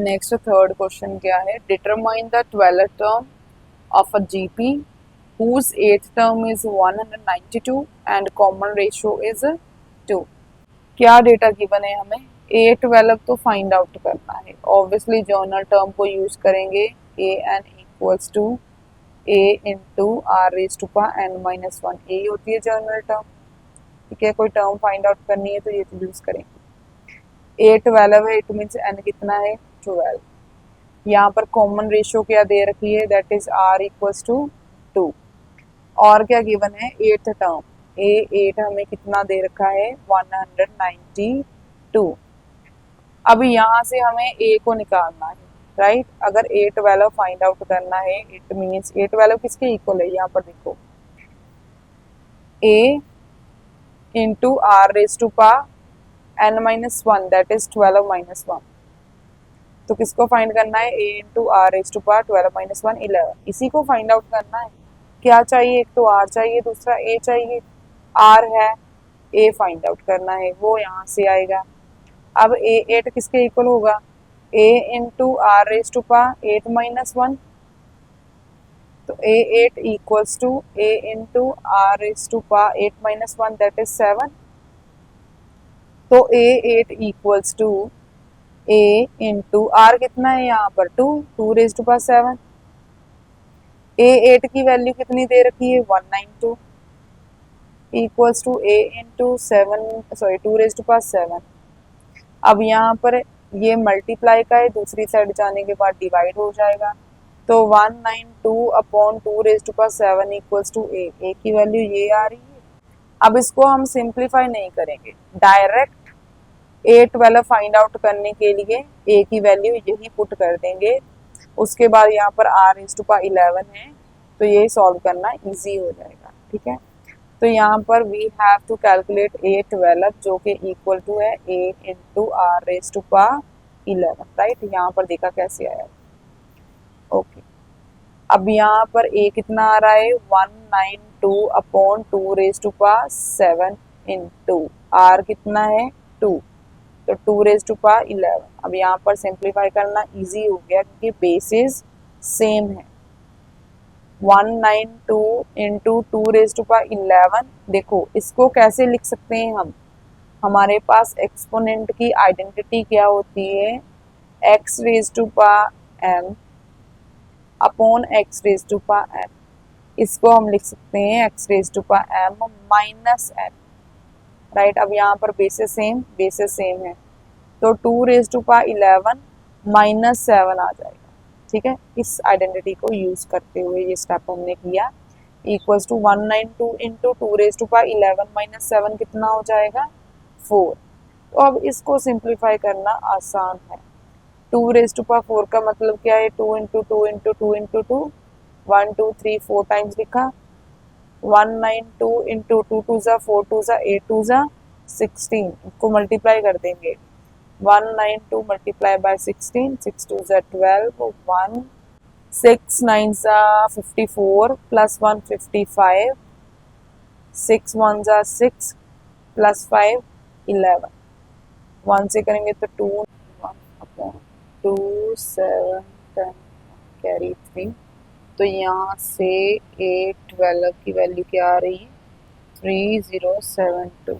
Next third question क्या है, determine the 12th term of a GP whose eighth term is 192 and common ratio is 2। क्या data given है हमें, ए 12 तो find out करना है। ऑब्वियसली जर्नल टर्म को यूज करेंगे, A N equals to A into R raise to power N minus one, A होती है जर्नल टर्म। ठीक है, कोई टर्म फाइंड आउट करनी है तो ये तो यूज करेंगे। ए 12 है, इट मीन्स एन कितना है 12। यहाँ पर कॉमन रेशियो क्या दे रखी है, that is R equals to 2। और क्या गिवन है, एट टर्म, ए 8 हमें कितना दे रखा है 192। अब यहाँ से हमें ए को निकालना है, राइट। अगर ए 12 फाइंड आउट करना है, इट मीन्स ए 12 किसके इक्वल है, यहाँ पर देखो A into R raise to power N minus one, that is 12 minus one. तो किसको फाइंड करना है, A into R raise to power 12 minus one 11, इसी को फाइंड आउट करना है। क्या चाहिए, एक तो आर चाहिए, दूसरा ए चाहिए। आर है, ए फाइंड आउट करना है, वो यहाँ से आएगा। अब ए 8 किसके इक्वल होगा, A into R raise to power 8 minus one. तो A 8 equals to A into R raise to power 8 minus one, that is 7। तो A 8 equals to A into R कितना है यहाँ पर 2 रेज टू पावर 7। ए 8 की value कितनी दे रखी है 192 equals to A into 7, sorry 2 raise to power 7। अब यहाँ पर ये मल्टीप्लाई का है, दूसरी साइड जाने के बाद डिवाइड हो जाएगा। तो 192 upon 2 raise to power 7 equals to A की वैल्यू ये आ रही है। अब इसको हम सिंप्लीफाई नहीं करेंगे, डायरेक्ट ए 12 फाइंड आउट करने के लिए ए की वैल्यू यही पुट कर देंगे। उसके बाद यहाँ पर आर रेज टू पावर 11 है, तो ये सॉल्व करना इजी हो जाएगा। ठीक है, तो यहाँ पर we have to calculate A 12 जो कि इक्वल टू है A into R raise to power 11, right. यहाँ पर देखा कैसे आया, ओके। अब यहाँ पर ए कितना आ रहा है 192 upon 2 raise to power 7 into R कितना है 2, तो 2 रेज टू पावर 11। अब यहाँ पर सिंप्लीफाई करना इजी हो गया क्योंकि बेसिस सेम है। 192 इंटू 2 रेज टू पावर 11, देखो इसको कैसे लिख सकते हैं हम, हमारे पास एक्सपोनेंट की आइडेंटिटी क्या होती है, x raise to power m upon x raise to power m। इसको हम लिख सकते हैं x raise to power m minus m, right. अब यहाँ पर बेसिस सेम है, तो 2 रेज टू पावर 11 माइनस 7 आ जाएगा। ठीक है, इस आइडेंटिटी को यूज करते हुए ये स्टेप हमने किया। Equals to 192 into 2 raise to power 11 minus 7 कितना हो जाएगा 4। तो अब इसको सिंप्लीफाई करना आसान है। 2 रेज टू पावर 4 का मतलब क्या है, 2 इंटू 2 इंटू 2 इंटू 2, 1 2 3 4 टाइम्स लिखा। 192 इंटू 2 टू ज़ा 4 टू ज़ा 8 टू ज़ा 16, इसको मल्टीप्लाई कर देंगे। 192 multiply by 16, 6 2 is 12, 1 6 9 is 54 plus 1 55, 6 1 is 6 plus 5 11, 1 से करेंगे तो 2 1 अपॉन 2 7 10 कैरी 3। तो यहाँ से 8 12 की वैल्यू क्या आ रही है 3072।